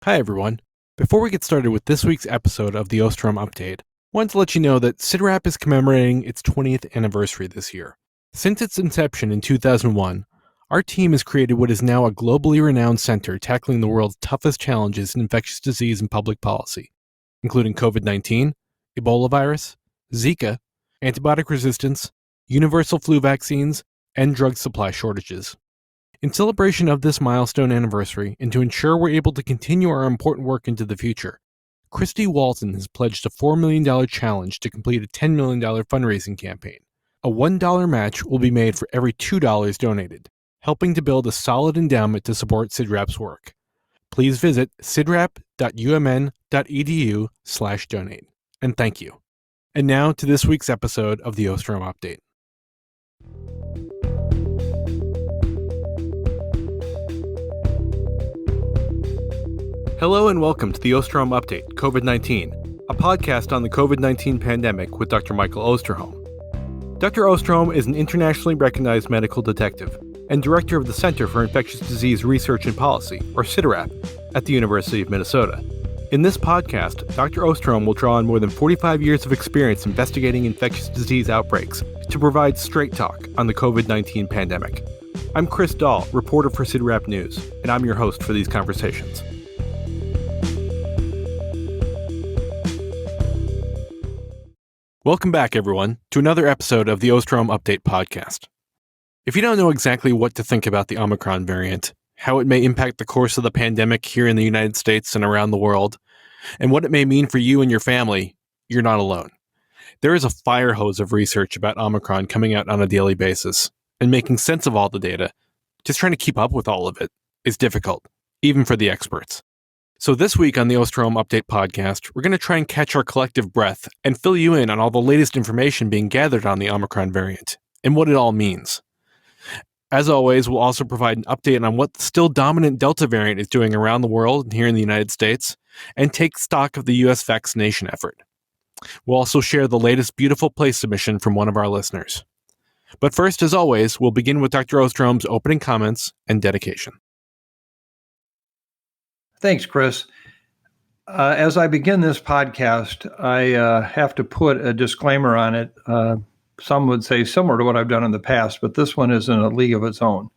Hi everyone. Before we get started with this week's episode of the Osterholm Update, I wanted to let you know that Sidrap is commemorating its 20th anniversary this year. Since its inception in 2001, our team has created what is now a globally renowned center tackling the world's toughest challenges in infectious disease and public policy, including COVID-19, Ebola virus, Zika, antibiotic resistance, universal flu vaccines, and drug supply shortages. In celebration of this milestone anniversary, and to ensure we're able to continue our important work into the future, Chris Dall has pledged a $4 million challenge to complete a $10 million fundraising campaign. A $1 match will be made for every $2 donated, helping to build a solid endowment to support Sidrap's work. Please visit sidrap.umn.edu/donate. And thank you. And now to this week's episode of the Osterholm Update. Hello and welcome to the Osterholm Update, COVID-19, a podcast on the COVID-19 pandemic with Dr. Michael Osterholm. Dr. Osterholm is an internationally recognized medical detective and director of the Center for Infectious Disease Research and Policy, or Sidrap, at the University of Minnesota. In this podcast, Dr. Osterholm will draw on more than 45 years of experience investigating infectious disease outbreaks to provide straight talk on the COVID-19 pandemic. I'm Chris Dall, reporter for Sidrap News, and I'm your host for these conversations. Welcome back, everyone, to another episode of the Osterholm Update podcast. If you don't know exactly what to think about the Omicron variant, how it may impact the course of the pandemic here in the United States and around the world, and what it may mean for you and your family, you're not alone. There is a fire hose of research about Omicron coming out on a daily basis, and making sense of all the data, just trying to keep up with all of it, is difficult, even for the experts. So this week on the Osterholm Update podcast, we're going to try and catch our collective breath and fill you in on all the latest information being gathered on the Omicron variant and what it all means. As always, we'll also provide an update on what the still dominant Delta variant is doing around the world and here in the United States, and take stock of the U.S. vaccination effort. We'll also share the latest Beautiful Place submission from one of our listeners. But first, as always, we'll begin with Dr. Osterholm's opening comments and dedication. Thanks, Chris. As I begin this podcast, I have to put a disclaimer on it. Some would say similar to what I've done in the past, but this one is in a league of its own.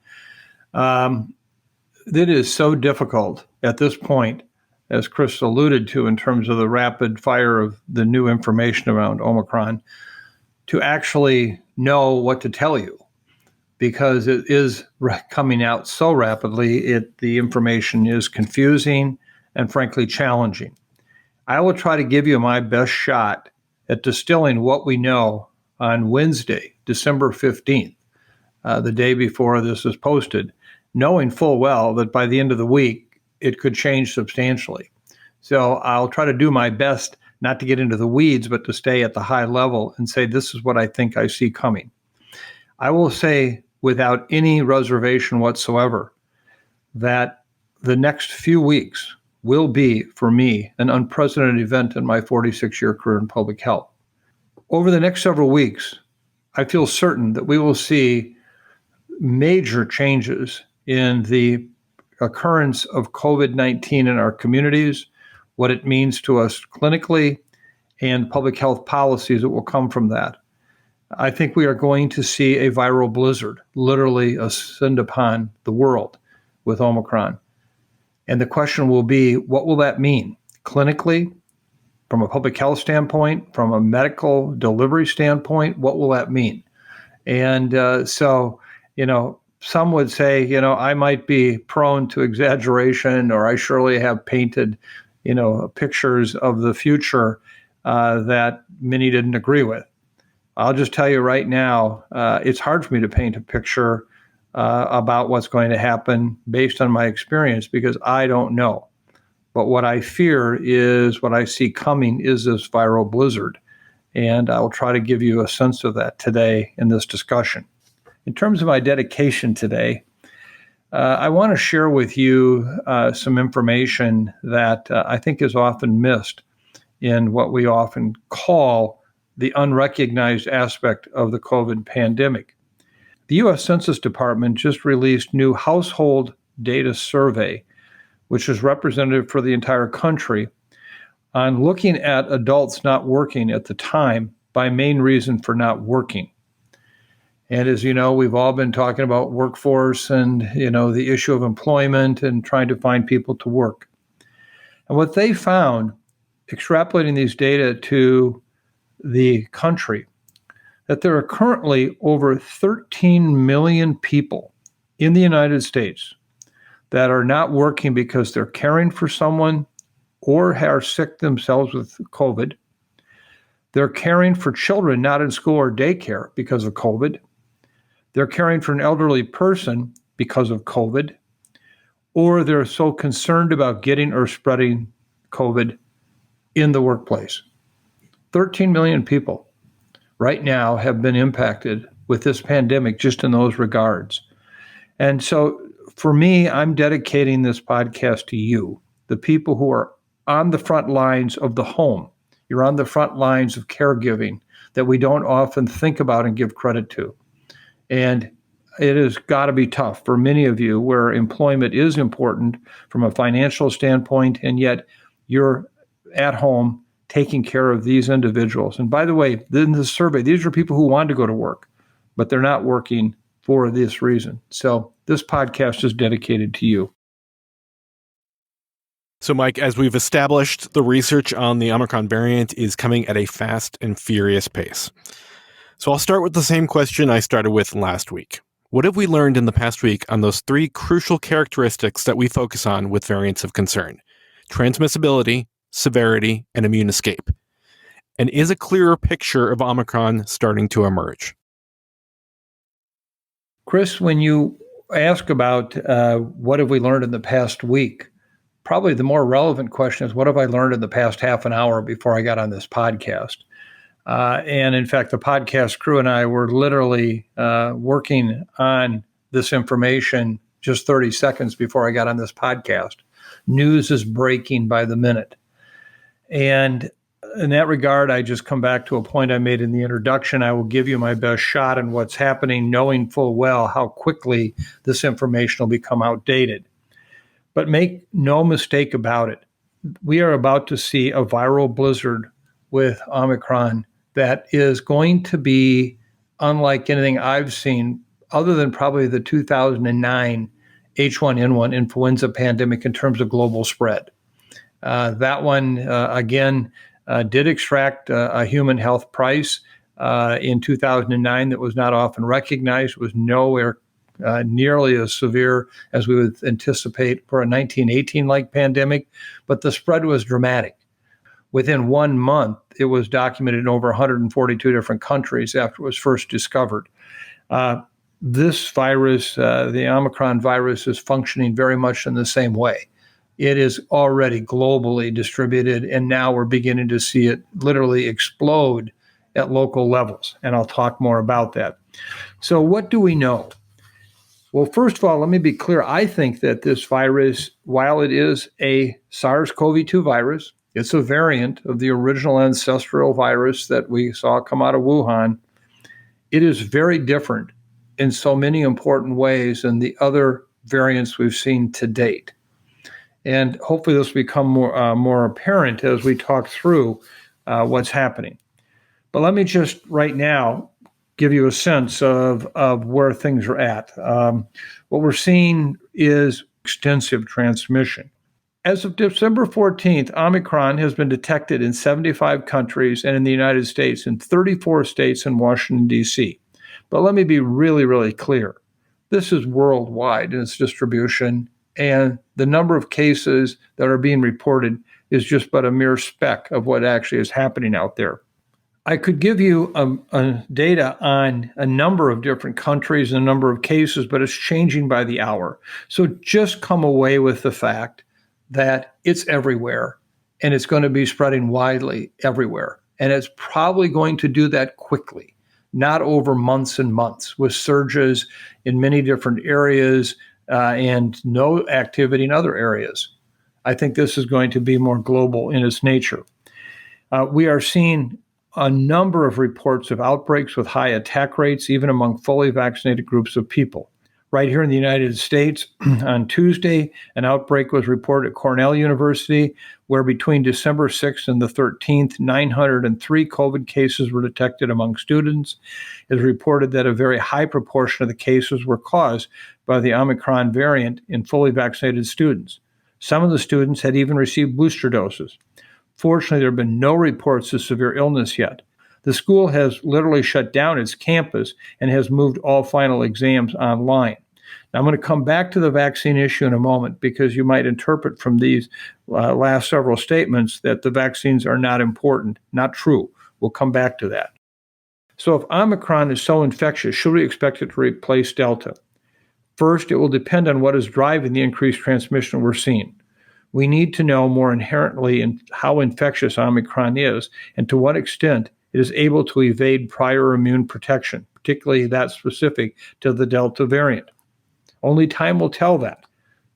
It is so difficult at this point, as Chris alluded to, in terms of the rapid fire of the new information around Omicron, to actually know what to tell you, because it is coming out so rapidly. The information is confusing and frankly challenging. I will try to give you my best shot at distilling what we know on Wednesday, December 15th, the day before this is posted, knowing full well that by the end of the week, it could change substantially. So I'll try to do my best not to get into the weeds, but to stay at the high level and say, this is what I think I see coming. I will say without any reservation whatsoever that the next few weeks will be, for me, an unprecedented event in my 46-year career in public health. Over the next several weeks, I feel certain that we will see major changes in the occurrence of COVID-19 in our communities, what it means to us clinically, and public health policies that will come from that. I think we are going to see a viral blizzard literally ascend upon the world with Omicron. And the question will be, what will that mean clinically, from a public health standpoint, from a medical delivery standpoint? What will that mean? And some would say, I might be prone to exaggeration, or I surely have painted, pictures of the future that many didn't agree with. I'll just tell you right now, it's hard for me to paint a picture about what's going to happen based on my experience, because I don't know. But what I fear is what I see coming is this viral blizzard. And I'll try to give you a sense of that today in this discussion. In terms of my dedication today, I want to share with you some information that I think is often missed in what we often call the unrecognized aspect of the COVID pandemic. The U.S. Census Department just released new household data survey which is representative for the entire country, on looking at adults not working at the time by main reason for not working. And as you know, we've all been talking about workforce and, the issue of employment and trying to find people to work. And what they found, extrapolating these data to the country, that there are currently over 13 million people in the United States that are not working because they're caring for someone or are sick themselves with COVID. They're caring for children not in school or daycare because of COVID. They're caring for an elderly person because of COVID, or they're so concerned about getting or spreading COVID in the workplace. 13 million people right now have been impacted with this pandemic just in those regards. And so for me, I'm dedicating this podcast to you, the people who are on the front lines of the home. You're on the front lines of caregiving that we don't often think about and give credit to. And it has got to be tough for many of you where employment is important from a financial standpoint, and yet you're at home taking care of these individuals. And by the way, in the survey, these are people who want to go to work, but they're not working for this reason. So this podcast is dedicated to you. So, Mike, as we've established, the research on the Omicron variant is coming at a fast and furious pace. So I'll start with the same question I started with last week. What have we learned in the past week on those three crucial characteristics that we focus on with variants of concern? Transmissibility, severity, and immune escape. And is a clearer picture of Omicron starting to emerge? Chris, when you ask about what have we learned in the past week, probably the more relevant question is, what have I learned in the past half an hour before I got on this podcast? And in fact, the podcast crew and I were literally working on this information just 30 seconds before I got on this podcast. News is breaking by the minute. And in that regard, I just come back to a point I made in the introduction. I will give you my best shot in what's happening, knowing full well how quickly this information will become outdated. But make no mistake about it. We are about to see a viral blizzard with Omicron that is going to be unlike anything I've seen, other than probably the 2009 H1N1 influenza pandemic in terms of global spread. That one, again, did extract a human health price in 2009 that was not often recognized. It was nowhere nearly as severe as we would anticipate for a 1918-like pandemic, but the spread was dramatic. Within 1 month, it was documented in over 142 different countries after it was first discovered. This virus, the Omicron virus, is functioning very much in the same way. It is already globally distributed, and now we're beginning to see it literally explode at local levels, and I'll talk more about that. So what do we know? Well, first of all, let me be clear. I think that this virus, while it is a SARS-CoV-2 virus, it's a variant of the original ancestral virus that we saw come out of Wuhan. It is very different in so many important ways than the other variants we've seen to date. And hopefully this will become more apparent as we talk through what's happening. But let me just right now give you a sense of where things are at. What we're seeing is extensive transmission. As of December 14th, Omicron has been detected in 75 countries and in the United States, in 34 states and Washington, D.C. But let me be really, really clear. This is worldwide in its distribution, and the number of cases that are being reported is just but a mere speck of what actually is happening out there. I could give you data on a number of different countries and a number of cases, but it's changing by the hour. So just come away with the fact that it's everywhere, and it's going to be spreading widely everywhere. And it's probably going to do that quickly, not over months and months, with surges in many different areas and no activity in other areas. I think this is going to be more global in its nature. We are seeing a number of reports of outbreaks with high attack rates, even among fully vaccinated groups of people. Right here in the United States, on Tuesday, an outbreak was reported at Cornell University, where between December 6th and the 13th, 903 COVID cases were detected among students. It is reported that a very high proportion of the cases were caused by the Omicron variant in fully vaccinated students. Some of the students had even received booster doses. Fortunately, there have been no reports of severe illness yet. The school has literally shut down its campus and has moved all final exams online. Now, I'm going to come back to the vaccine issue in a moment because you might interpret from these last several statements that the vaccines are not important. Not true. We'll come back to that. So if Omicron is so infectious, should we expect it to replace Delta? First, it will depend on what is driving the increased transmission we're seeing. We need to know more inherently in how infectious Omicron is and to what extent it is able to evade prior immune protection, particularly that specific to the Delta variant. Only time will tell that.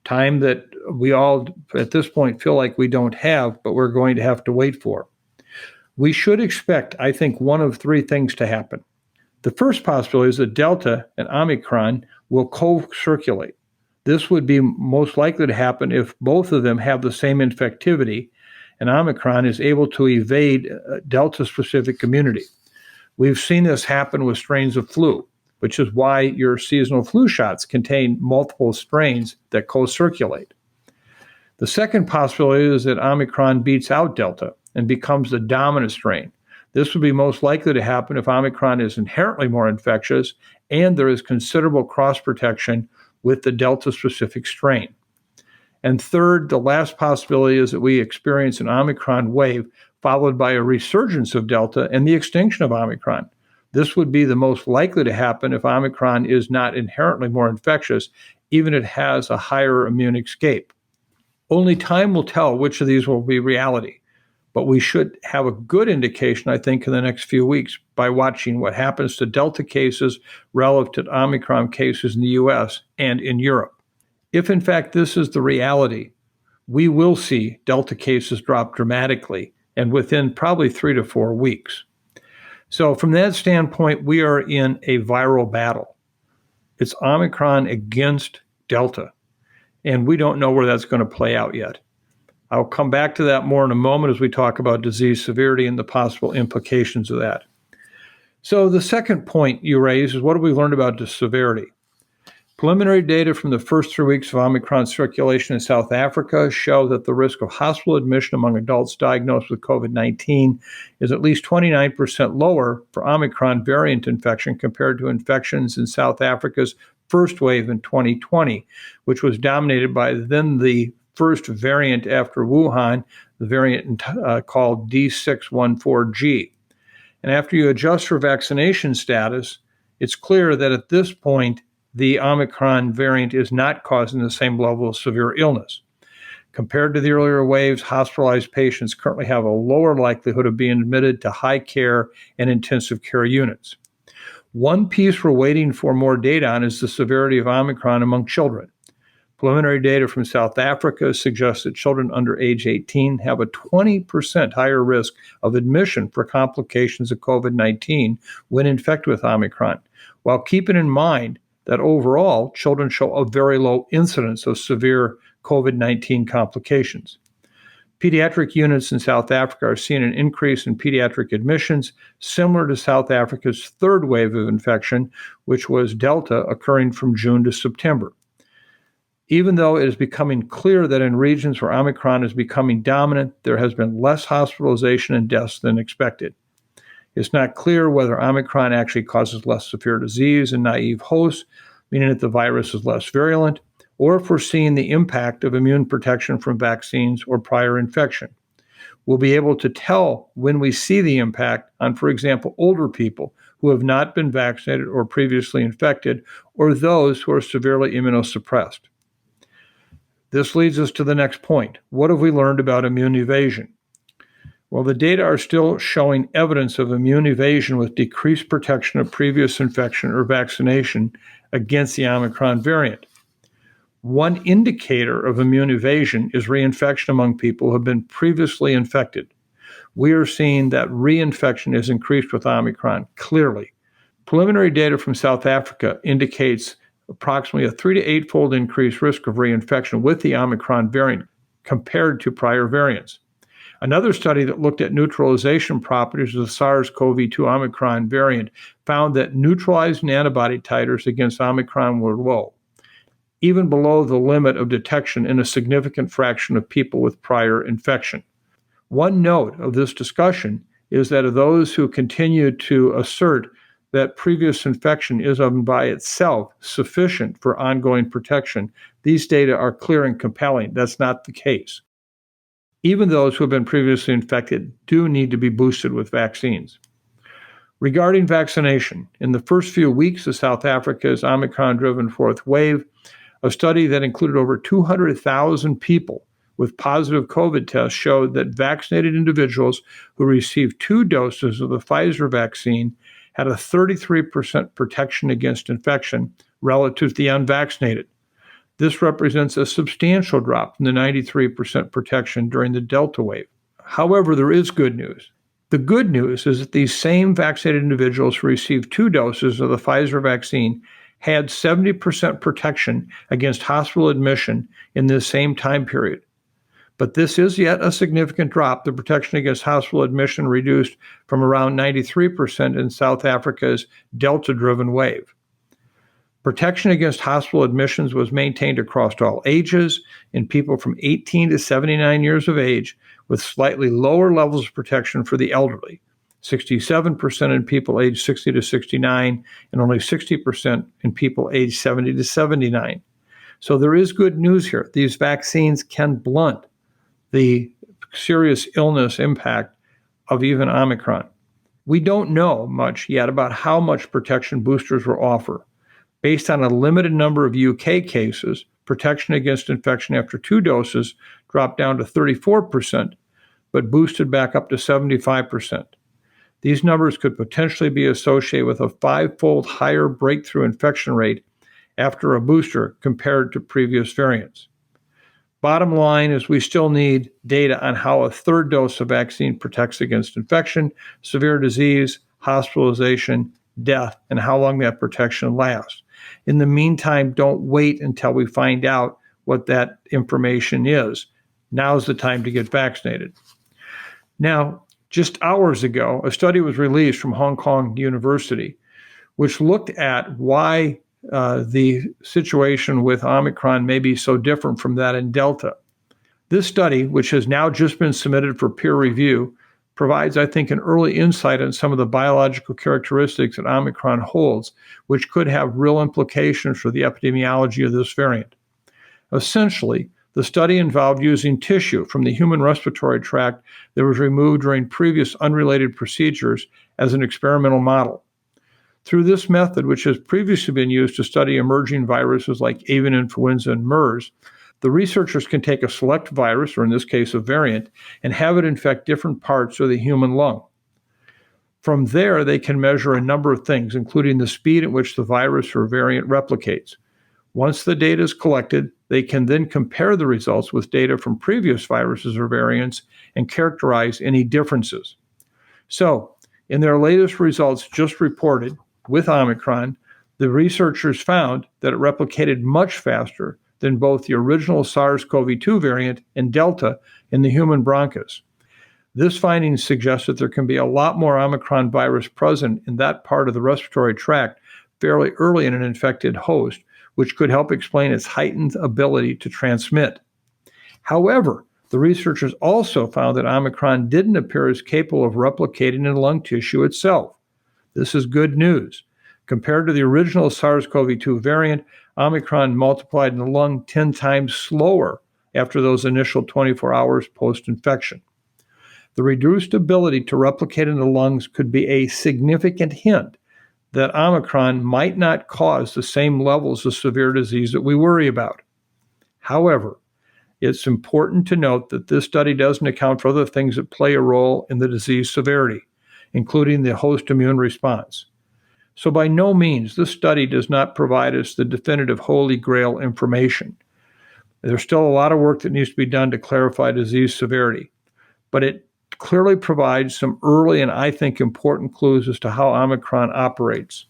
Time that we all, at this point, feel like we don't have, but we're going to have to wait for. We should expect, I think, one of three things to happen. The first possibility is that Delta and Omicron will co-circulate. This would be most likely to happen if both of them have the same infectivity and Omicron is able to evade Delta-specific immunity. We've seen this happen with strains of flu, which is why your seasonal flu shots contain multiple strains that co-circulate. The second possibility is that Omicron beats out Delta and becomes the dominant strain. This would be most likely to happen if Omicron is inherently more infectious and there is considerable cross-protection with the Delta-specific strain. And third, the last possibility is that we experience an Omicron wave followed by a resurgence of Delta and the extinction of Omicron. This would be the most likely to happen if Omicron is not inherently more infectious, even if it has a higher immune escape. Only time will tell which of these will be reality, but we should have a good indication, I think, in the next few weeks by watching what happens to Delta cases relative to Omicron cases in the US and in Europe. If, in fact, this is the reality, we will see Delta cases drop dramatically and within probably 3 to 4 weeks. So from that standpoint, we are in a viral battle. It's Omicron against Delta, and we don't know where that's going to play out yet. I'll come back to that more in a moment as we talk about disease severity and the possible implications of that. So the second point you raise is what have we learned about the severity? Preliminary data from the first 3 weeks of Omicron circulation in South Africa show that the risk of hospital admission among adults diagnosed with COVID-19 is at least 29% lower for Omicron variant infection compared to infections in South Africa's first wave in 2020, which was dominated by then the first variant after Wuhan, the variant called D614G. And after you adjust for vaccination status, it's clear that at this point, the Omicron variant is not causing the same level of severe illness. Compared to the earlier waves, hospitalized patients currently have a lower likelihood of being admitted to high care and intensive care units. One piece we're waiting for more data on is the severity of Omicron among children. Preliminary data from South Africa suggests that children under age 18 have a 20% higher risk of admission for complications of COVID-19 when infected with Omicron, while keeping in mind that overall, children show a very low incidence of severe COVID-19 complications. Pediatric units in South Africa are seeing an increase in pediatric admissions, similar to South Africa's third wave of infection, which was Delta, occurring from June to September. Even though it is becoming clear that in regions where Omicron is becoming dominant, there has been less hospitalization and deaths than expected. It's not clear whether Omicron actually causes less severe disease in naive hosts, meaning that the virus is less virulent, or if we're seeing the impact of immune protection from vaccines or prior infection. We'll be able to tell when we see the impact on, for example, older people who have not been vaccinated or previously infected, or those who are severely immunosuppressed. This leads us to the next point. What have we learned about immune evasion? Well, the data are still showing evidence of immune evasion with decreased protection of previous infection or vaccination against the Omicron variant. One indicator of immune evasion is reinfection among people who have been previously infected. We are seeing that reinfection is increased with Omicron, clearly. Preliminary data from South Africa indicates approximately a 3 to 8-fold increased risk of reinfection with the Omicron variant compared to prior variants. Another study that looked at neutralization properties of the SARS-CoV-2 Omicron variant found that neutralizing antibody titers against Omicron were low, even below the limit of detection in a significant fraction of people with prior infection. One note of this discussion is that of those who continue to assert that previous infection is by itself sufficient for ongoing protection, these data are clear and compelling. That's not the case. Even those who have been previously infected do need to be boosted with vaccines. Regarding vaccination, in the first few weeks of South Africa's Omicron-driven fourth wave, a study that included over 200,000 people with positive COVID tests showed that vaccinated individuals who received 2 doses of the Pfizer vaccine had a 33% protection against infection relative to the unvaccinated. This represents a substantial drop from the 93% protection during the Delta wave. However, there is good news. The good news is that these same vaccinated individuals who received 2 doses of the Pfizer vaccine had 70% protection against hospital admission in this same time period. But this is yet a significant drop. The protection against hospital admission reduced from around 93% in South Africa's Delta-driven wave. Protection against hospital admissions was maintained across all ages in people from 18 to 79 years of age, with slightly lower levels of protection for the elderly, 67% in people aged 60 to 69, and only 60% in people aged 70 to 79. So there is good news here. These vaccines can blunt the serious illness impact of even Omicron. We don't know much yet about how much protection boosters will offer. Based on a limited number of UK cases, protection against infection after 2 doses dropped down to 34%, but boosted back up to 75%. These numbers could potentially be associated with a 5-fold higher breakthrough infection rate after a booster compared to previous variants. Bottom line is we still need data on how a 3rd dose of vaccine protects against infection, severe disease, hospitalization, death, and how long that protection lasts. In the meantime, don't wait until we find out what that information is. Now's the time to get vaccinated. Now, just hours ago, a study was released from Hong Kong University, which looked at why the situation with Omicron may be so different from that in Delta. This study, which has now just been submitted for peer review, provides, I think, an early insight on some of the biological characteristics that Omicron holds, which could have real implications for the epidemiology of this variant. Essentially, the study involved using tissue from the human respiratory tract that was removed during previous unrelated procedures as an experimental model. Through this method, which has previously been used to study emerging viruses like avian influenza and MERS, the researchers can take a select virus, or in this case a variant, and have it infect different parts of the human lung. From there, they can measure a number of things, including the speed at which the virus or variant replicates. Once the data is collected, they can then compare the results with data from previous viruses or variants and characterize any differences. So, in their latest results just reported with Omicron, the researchers found that it replicated much faster than both the original SARS-CoV-2 variant and Delta in the human bronchus. This finding suggests that there can be a lot more Omicron virus present in that part of the respiratory tract fairly early in an infected host, which could help explain its heightened ability to transmit. However, the researchers also found that Omicron didn't appear as capable of replicating in lung tissue itself. This is good news. Compared to the original SARS-CoV-2 variant, Omicron multiplied in the lung 10 times slower after those initial 24 hours post-infection. The reduced ability to replicate in the lungs could be a significant hint that Omicron might not cause the same levels of severe disease that we worry about. However, it's important to note that this study doesn't account for other things that play a role in the disease severity, including the host immune response. So by no means, this study does not provide us the definitive holy grail information. There's still a lot of work that needs to be done to clarify disease severity, but it clearly provides some early and I think important clues as to how Omicron operates.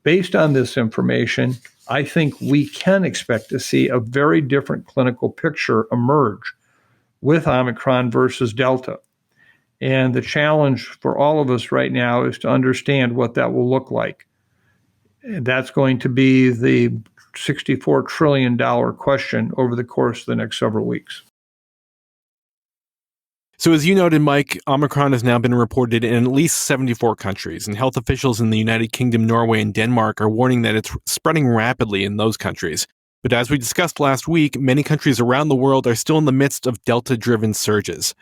Based on this information, I think we can expect to see a very different clinical picture emerge with Omicron versus Delta. And the challenge for all of us right now is to understand what that will look like. And that's going to be the $64 trillion question over the course of the next several weeks. So as you noted, Mike, Omicron has now been reported in at least 74 countries, and health officials in the United Kingdom, Norway, and Denmark are warning that it's spreading rapidly in those countries. But as we discussed last week, many countries around the world are still in the midst of Delta-driven surges.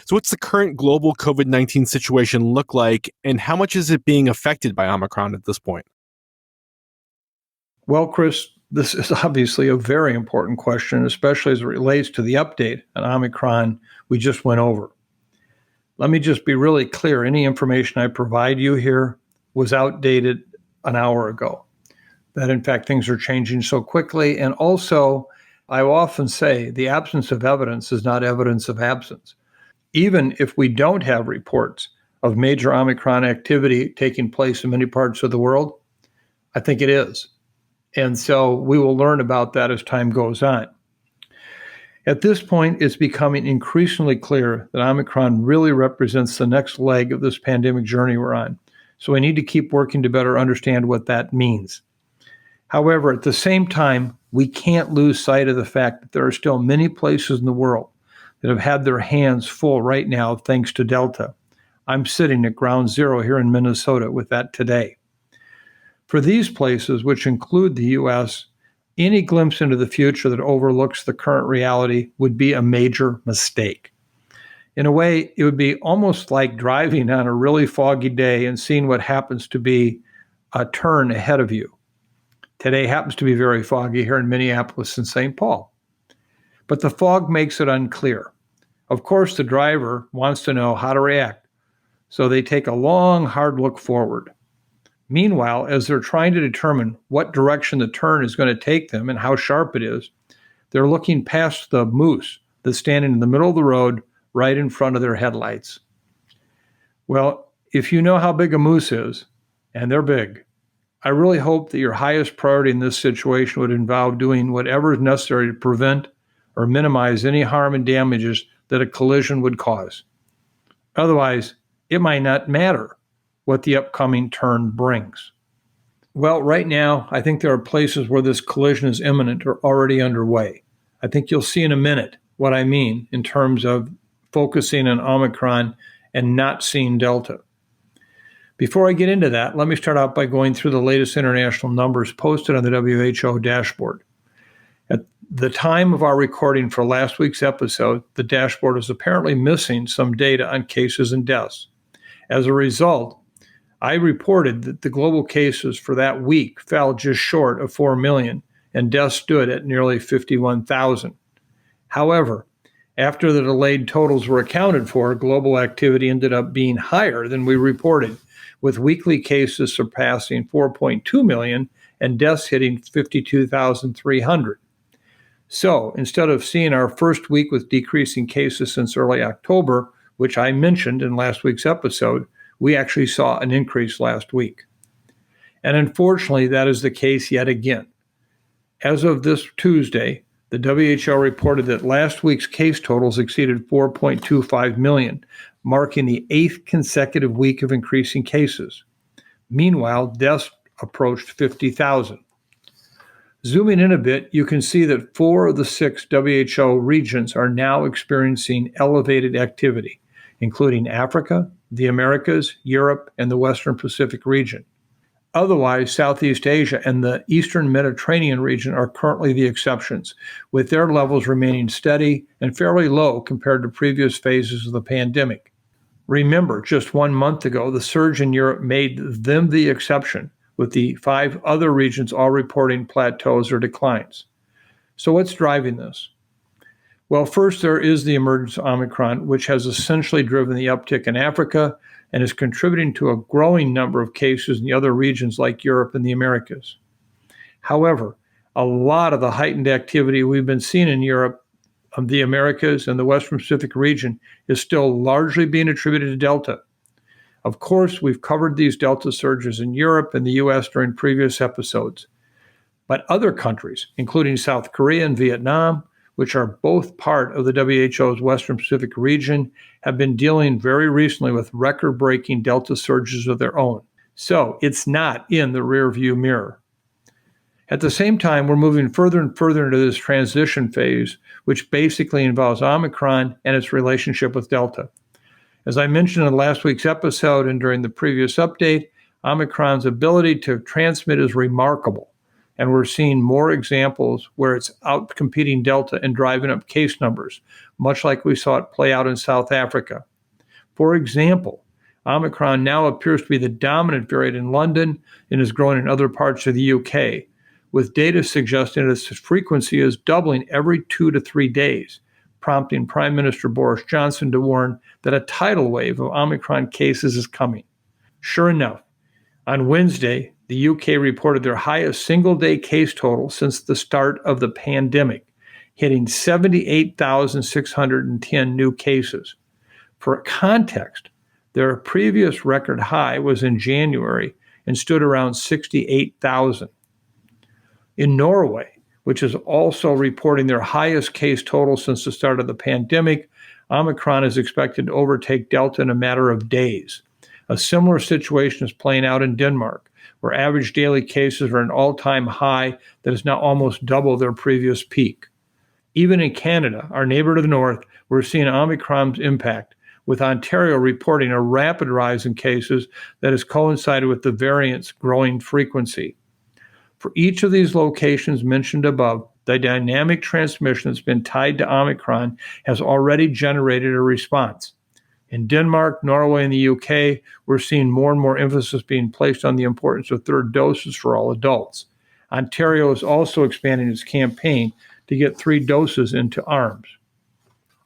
So what's the current global COVID-19 situation look like, and how much is it being affected by Omicron at this point? Well, Chris, this is obviously a very important question, especially as it relates to the update on Omicron we just went over. Let me just be really clear. Any information I provide you here was outdated an hour ago. That, in fact, things are changing so quickly. And also, I often say the absence of evidence is not evidence of absence. Even if we don't have reports of major Omicron activity taking place in many parts of the world, I think it is. And so we will learn about that as time goes on. At this point, it's becoming increasingly clear that Omicron really represents the next leg of this pandemic journey we're on. So we need to keep working to better understand what that means. However, at the same time, we can't lose sight of the fact that there are still many places in the world that have had their hands full right now thanks to Delta. I'm sitting at ground zero here in Minnesota with that today. For these places, which include the U.S., any glimpse into the future that overlooks the current reality would be a major mistake. In a way, it would be almost like driving on a really foggy day and seeing what happens to be a turn ahead of you. Today happens to be very foggy here in Minneapolis and St. Paul. But the fog makes it unclear. Of course, the driver wants to know how to react, so they take a long, hard look forward. Meanwhile, as they're trying to determine what direction the turn is going to take them and how sharp it is, they're looking past the moose that's standing in the middle of the road right in front of their headlights. Well, if you know how big a moose is, and they're big, I really hope that your highest priority in this situation would involve doing whatever is necessary to prevent or minimize any harm and damages that a collision would cause. Otherwise, it might not matter what the upcoming turn brings. Well, right now, I think there are places where this collision is imminent or already underway. I think you'll see in a minute what I mean in terms of focusing on Omicron and not seeing Delta. Before I get into that, let me start out by going through the latest international numbers posted on the WHO dashboard. At the time of our recording for last week's episode, the dashboard is apparently missing some data on cases and deaths. As a result, I reported that the global cases for that week fell just short of 4 million and deaths stood at nearly 51,000. However, after the delayed totals were accounted for, global activity ended up being higher than we reported, with weekly cases surpassing 4.2 million and deaths hitting 52,300. So instead of seeing our first week with decreasing cases since early October, which I mentioned in last week's episode, we actually saw an increase last week. And unfortunately, that is the case yet again. As of this Tuesday, the WHO reported that last week's case totals exceeded 4.25 million, marking the 8th consecutive week of increasing cases. Meanwhile, deaths approached 50,000. Zooming in a bit, you can see that 4 of the 6 WHO regions are now experiencing elevated activity, including Africa, the Americas, Europe, and the Western Pacific region. Otherwise, Southeast Asia and the Eastern Mediterranean region are currently the exceptions, with their levels remaining steady and fairly low compared to previous phases of the pandemic. Remember, just 1 month ago, the surge in Europe made them the exception, with the 5 other regions all reporting plateaus or declines. So what's driving this? Well, first, there is the emergence of Omicron, which has essentially driven the uptick in Africa and is contributing to a growing number of cases in the other regions like Europe and the Americas. However, a lot of the heightened activity we've been seeing in Europe, the Americas, and the Western Pacific region is still largely being attributed to Delta. Of course, we've covered these Delta surges in Europe and the U.S. during previous episodes. But other countries, including South Korea and Vietnam, which are both part of the WHO's Western Pacific region, have been dealing very recently with record-breaking Delta surges of their own. So it's not in the rearview mirror. At the same time, we're moving further and further into this transition phase, which basically involves Omicron and its relationship with Delta. As I mentioned in last week's episode and during the previous update, Omicron's ability to transmit is remarkable, and we're seeing more examples where it's outcompeting Delta and driving up case numbers, much like we saw it play out in South Africa. For example, Omicron now appears to be the dominant variant in London and is growing in other parts of the UK, with data suggesting its frequency is doubling every 2 to 3 days, prompting Prime Minister Boris Johnson to warn that a tidal wave of Omicron cases is coming. Sure enough, on Wednesday, the UK reported their highest single-day case total since the start of the pandemic, hitting 78,610 new cases. For context, their previous record high was in January and stood around 68,000. In Norway, which is also reporting their highest case total since the start of the pandemic, Omicron is expected to overtake Delta in a matter of days. A similar situation is playing out in Denmark, where average daily cases are an all-time high that is now almost double their previous peak. Even in Canada, our neighbor to the north, we're seeing Omicron's impact, with Ontario reporting a rapid rise in cases that has coincided with the variant's growing frequency. For each of these locations mentioned above, the dynamic transmission that's been tied to Omicron has already generated a response. In Denmark, Norway, and the UK, we're seeing more and more emphasis being placed on the importance of third doses for all adults. Ontario is also expanding its campaign to get 3 doses into arms.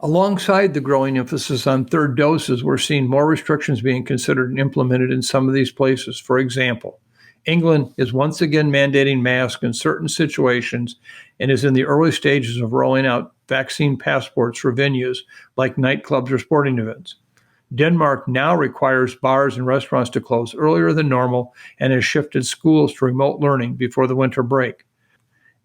Alongside the growing emphasis on third doses, we're seeing more restrictions being considered and implemented in some of these places. For example, England is once again mandating masks in certain situations and is in the early stages of rolling out vaccine passports for venues like nightclubs or sporting events. Denmark now requires bars and restaurants to close earlier than normal and has shifted schools to remote learning before the winter break.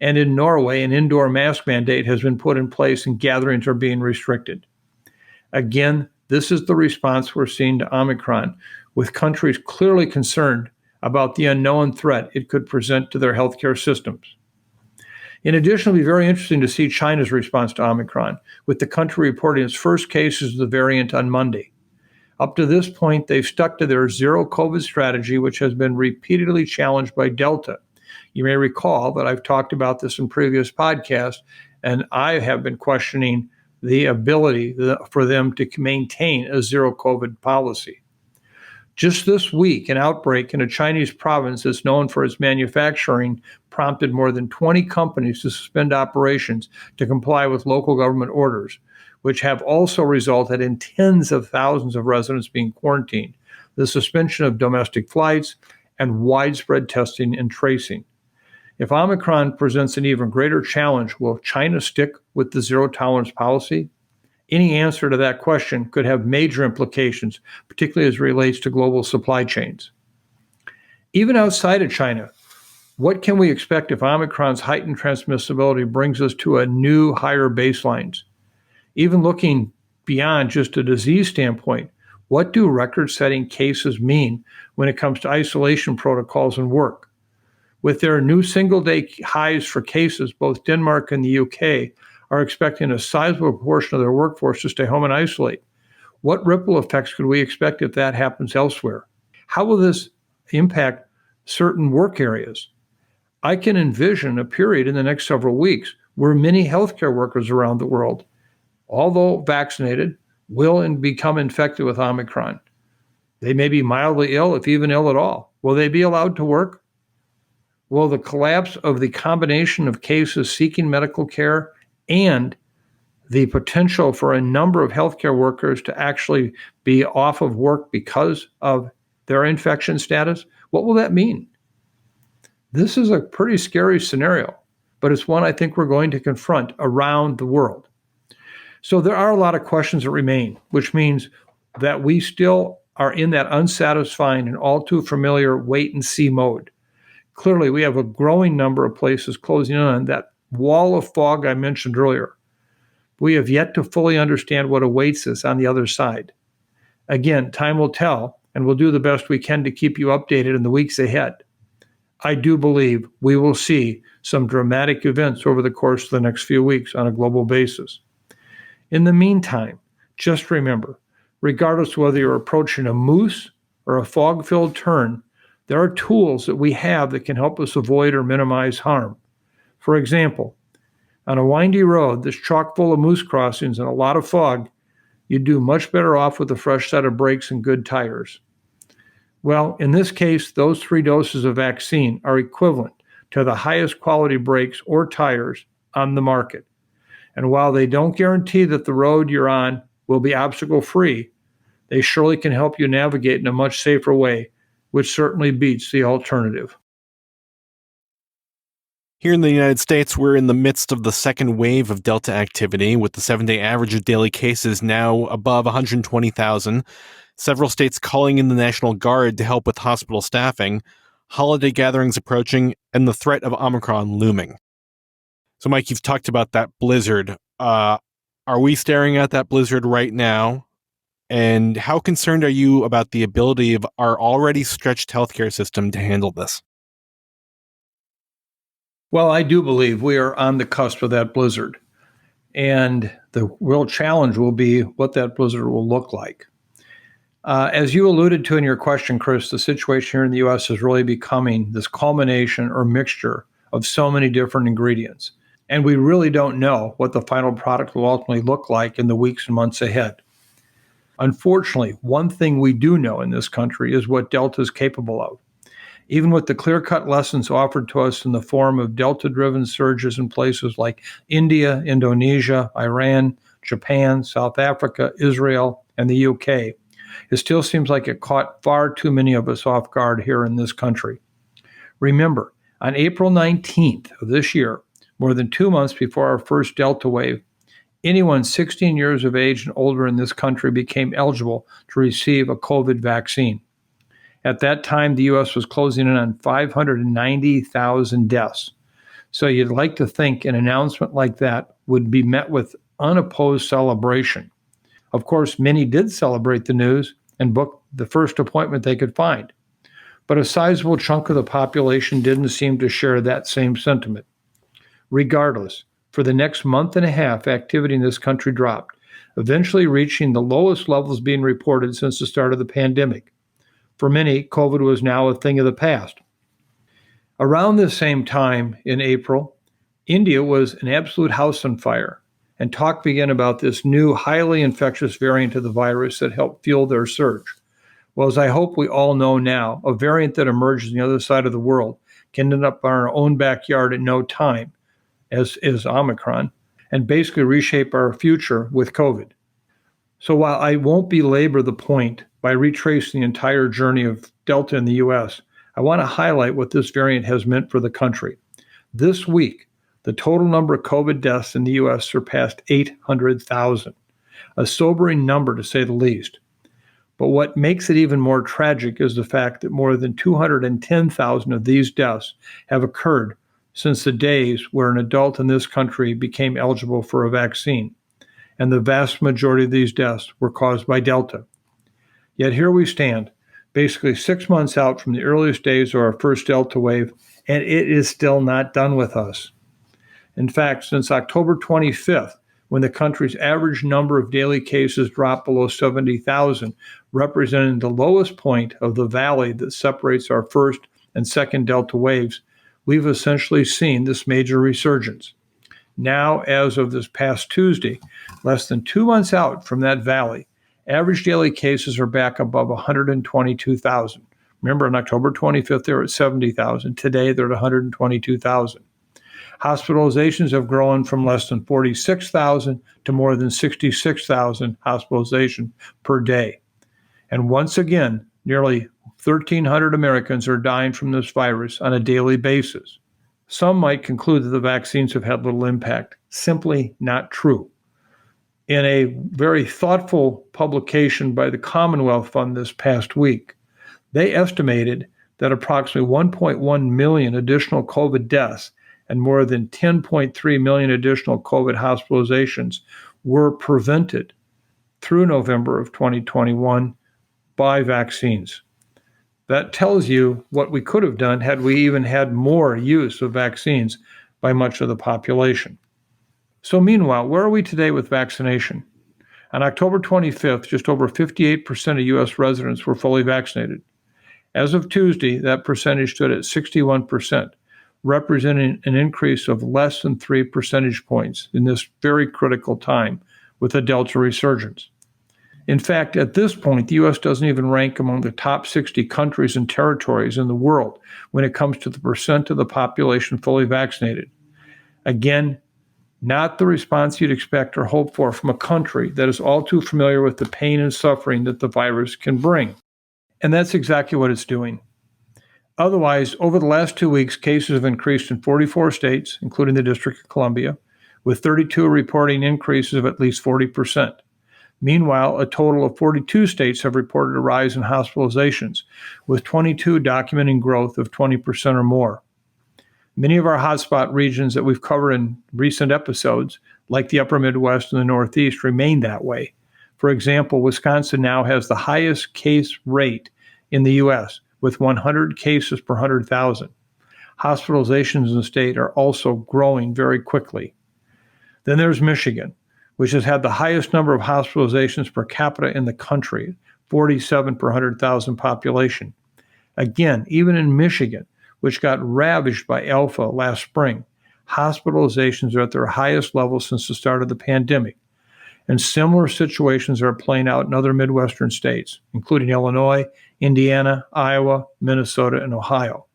And in Norway, an indoor mask mandate has been put in place and gatherings are being restricted. Again, this is the response we're seeing to Omicron, with countries clearly concerned about the unknown threat it could present to their healthcare systems. In addition, it'll be very interesting to see China's response to Omicron, with the country reporting its first cases of the variant on Monday. Up to this point, they've stuck to their zero COVID strategy, which has been repeatedly challenged by Delta. You may recall that I've talked about this in previous podcasts, and I have been questioning the ability for them to maintain a zero COVID policy. Just this week, an outbreak in a Chinese province that's known for its manufacturing prompted more than 20 companies to suspend operations to comply with local government orders, which have also resulted in tens of thousands of residents being quarantined, the suspension of domestic flights, and widespread testing and tracing. If Omicron presents an even greater challenge, will China stick with the zero-tolerance policy? Any answer to that question could have major implications, particularly as it relates to global supply chains. Even outside of China, what can we expect if Omicron's heightened transmissibility brings us to a new, higher baselines? Even looking beyond just a disease standpoint, what do record-setting cases mean when it comes to isolation protocols and work? With their new single-day highs for cases, both Denmark and the UK are expecting a sizable proportion of their workforce to stay home and isolate. What ripple effects could we expect if that happens elsewhere? How will this impact certain work areas? I can envision a period in the next several weeks where many healthcare workers around the world, although vaccinated, will become infected with Omicron. They may be mildly ill, if even ill at all. Will they be allowed to work? Will the collapse of the combination of cases seeking medical care and the potential for a number of healthcare workers to actually be off of work because of their infection status, what will that mean? This is a pretty scary scenario, but it's one I think we're going to confront around the world. So there are a lot of questions that remain, which means that we still are in that unsatisfying and all too familiar wait and see mode. Clearly, we have a growing number of places closing in on that wall of fog I mentioned earlier. We have yet to fully understand what awaits us on the other side. Again, time will tell, and we'll do the best we can to keep you updated in the weeks ahead. I do believe we will see some dramatic events over the course of the next few weeks on a global basis. In the meantime, just remember, regardless of whether you're approaching a moose or a fog-filled turn, there are tools that we have that can help us avoid or minimize harm. For example, on a windy road that's chock full of moose crossings and a lot of fog, you'd do much better off with a fresh set of brakes and good tires. Well, in this case, those 3 doses of vaccine are equivalent to the highest quality brakes or tires on the market. And while they don't guarantee that the road you're on will be obstacle-free, they surely can help you navigate in a much safer way, which certainly beats the alternative. Here in the United States, we're in the midst of the second wave of Delta activity, with the 7-day average of daily cases now above 120,000. Several states calling in the National Guard to help with hospital staffing, holiday gatherings approaching, and the threat of Omicron looming. So, Mike, you've talked about that blizzard. Are we staring at that blizzard right now? And how concerned are you about the ability of our already stretched healthcare system to handle this? Well, I do believe we are on the cusp of that blizzard. And the real challenge will be what that blizzard will look like. As you alluded to in your question, Chris, the situation here in the U.S. is really becoming this culmination or mixture of so many different ingredients. And we really don't know what the final product will ultimately look like in the weeks and months ahead. Unfortunately, one thing we do know in this country is what Delta is capable of. Even with the clear-cut lessons offered to us in the form of Delta-driven surges in places like India, Indonesia, Iran, Japan, South Africa, Israel, and the UK, it still seems like it caught far too many of us off guard here in this country. Remember, on April 19th of this year, more than 2 months before our first Delta wave, anyone 16 years of age and older in this country became eligible to receive a COVID vaccine. At that time, the U.S. was closing in on 590,000 deaths. So you'd like to think an announcement like that would be met with unopposed celebration. Of course, many did celebrate the news and book the first appointment they could find. But a sizable chunk of the population didn't seem to share that same sentiment. Regardless, for the next month and a half, activity in this country dropped, eventually reaching the lowest levels being reported since the start of the pandemic. For many, COVID was now a thing of the past. Around the same time in April, India was an absolute house on fire, and talk began about this new highly infectious variant of the virus that helped fuel their surge. Well, as I hope we all know now, a variant that emerges on the other side of the world can end up in our own backyard in no time, as is Omicron, and basically reshape our future with COVID. So while I won't belabor the point by retracing the entire journey of Delta in the U.S., I want to highlight what this variant has meant for the country. This week, the total number of COVID deaths in the U.S. surpassed 800,000, a sobering number to say the least. But what makes it even more tragic is the fact that more than 210,000 of these deaths have occurred since the days where an adult in this country became eligible for a vaccine, and the vast majority of these deaths were caused by Delta. Yet here we stand, basically 6 months out from the earliest days of our first Delta wave, and it is still not done with us. In fact, since October 25th, when the country's average number of daily cases dropped below 70,000, representing the lowest point of the valley that separates our first and second Delta waves, we've essentially seen this major resurgence. Now, as of this past Tuesday, less than 2 months out from that valley, average daily cases are back above 122,000. Remember, on October 25th, they were at 70,000. Today, they're at 122,000. Hospitalizations have grown from less than 46,000 to more than 66,000 hospitalizations per day. And once again, nearly 1,300 Americans are dying from this virus on a daily basis. Some might conclude that the vaccines have had little impact. Simply not true. In a very thoughtful publication by the Commonwealth Fund this past week, they estimated that approximately 1.1 million additional COVID deaths and more than 10.3 million additional COVID hospitalizations were prevented through November of 2021 by vaccines. That tells you what we could have done had we even had more use of vaccines by much of the population. So meanwhile, where are we today with vaccination? On October 25th, just over 58% of U.S. residents were fully vaccinated. As of Tuesday, that percentage stood at 61%, representing an increase of less than 3 percentage points in this very critical time with the Delta resurgence. In fact, at this point, the U.S. doesn't even rank among the top 60 countries and territories in the world when it comes to the percent of the population fully vaccinated. Again, not the response you'd expect or hope for from a country that is all too familiar with the pain and suffering that the virus can bring. And that's exactly what it's doing. Otherwise, over the last 2 weeks, cases have increased in 44 states, including the District of Columbia, with 32 reporting increases of at least 40%. Meanwhile, a total of 42 states have reported a rise in hospitalizations, with 22 documenting growth of 20% or more. Many of our hotspot regions that we've covered in recent episodes, like the upper Midwest and the Northeast, remain that way. For example, Wisconsin now has the highest case rate in the U.S., with 100 cases per 100,000. Hospitalizations in the state are also growing very quickly. Then there's Michigan, which has had the highest number of hospitalizations per capita in the country, 47 per 100,000 population. Again, even in Michigan, which got ravaged by Alpha last spring, hospitalizations are at their highest level since the start of the pandemic. And similar situations are playing out in other Midwestern states, including Illinois, Indiana, Iowa, Minnesota, and Ohio.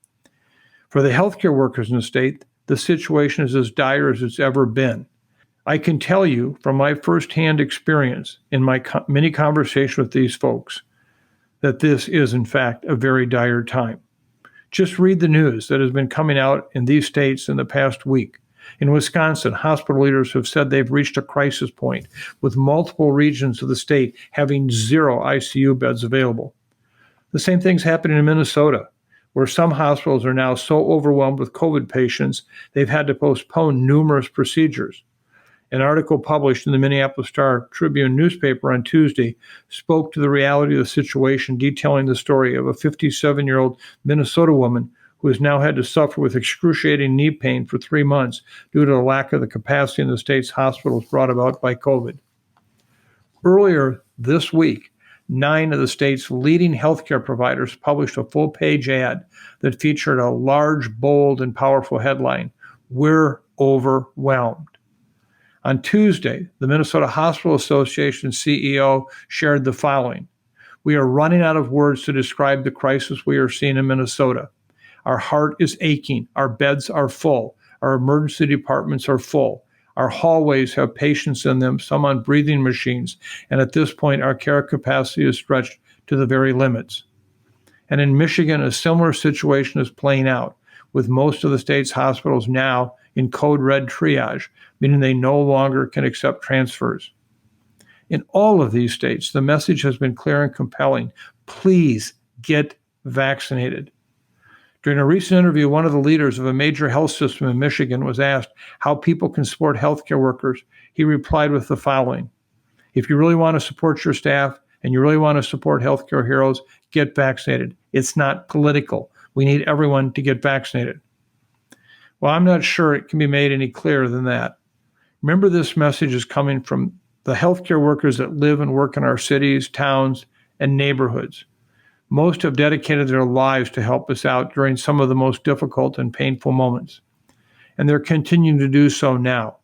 For the healthcare workers in the state, the situation is as dire as it's ever been. I can tell you from my firsthand experience in my many conversations with these folks that this is, in fact, a very dire time. Just read the news that has been coming out in these states in the past week. In Wisconsin, hospital leaders have said they've reached a crisis point, with multiple regions of the state having 0 ICU beds available. The same thing's happening in Minnesota, where some hospitals are now so overwhelmed with COVID patients, they've had to postpone numerous procedures. An article published in the Minneapolis Star-Tribune newspaper on Tuesday spoke to the reality of the situation, detailing the story of a 57-year-old Minnesota woman who has now had to suffer with excruciating knee pain for 3 months due to the lack of the capacity in the state's hospitals brought about by COVID. Earlier this week, 9 of the state's leading healthcare providers published a full-page ad that featured a large, bold, and powerful headline, "We're overwhelmed." On Tuesday, the Minnesota Hospital Association CEO shared the following: "We are running out of words to describe the crisis we are seeing in Minnesota. Our heart is aching. Our beds are full. Our emergency departments are full. Our hallways have patients in them, some on breathing machines, and at this point, our care capacity is stretched to the very limits." And in Michigan, a similar situation is playing out, with most of the state's hospitals now in code red triage, meaning they no longer can accept transfers. In all of these states, the message has been clear and compelling: please get vaccinated. During a recent interview, one of the leaders of a major health system in Michigan was asked how people can support healthcare workers. He replied with the following: "If you really want to support your staff and you really want to support healthcare heroes, get vaccinated. It's not political. We need everyone to get vaccinated." Well, I'm not sure it can be made any clearer than that. Remember, this message is coming from the healthcare workers that live and work in our cities, towns, and neighborhoods. Most have dedicated their lives to help us out during some of the most difficult and painful moments, and they're continuing to do so now.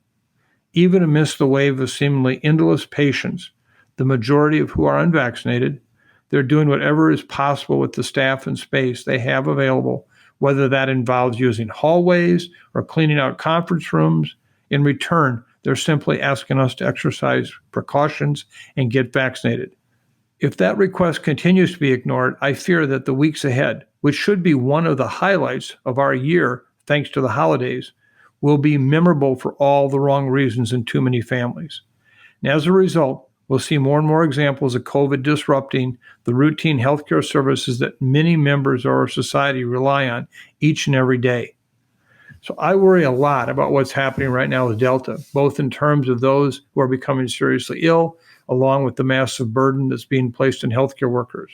Even amidst the wave of seemingly endless patients, the majority of who are unvaccinated, they're doing whatever is possible with the staff and space they have available, whether that involves using hallways or cleaning out conference rooms. In return, they're simply asking us to exercise precautions and get vaccinated. If that request continues to be ignored, I fear that the weeks ahead, which should be one of the highlights of our year thanks to the holidays, will be memorable for all the wrong reasons in too many families. And as a result, We'll see more and more examples of COVID disrupting the routine healthcare services that many members of our society rely on each and every day. So I worry a lot about what's happening right now with Delta, both in terms of those who are becoming seriously ill, along with the massive burden that's being placed on healthcare workers.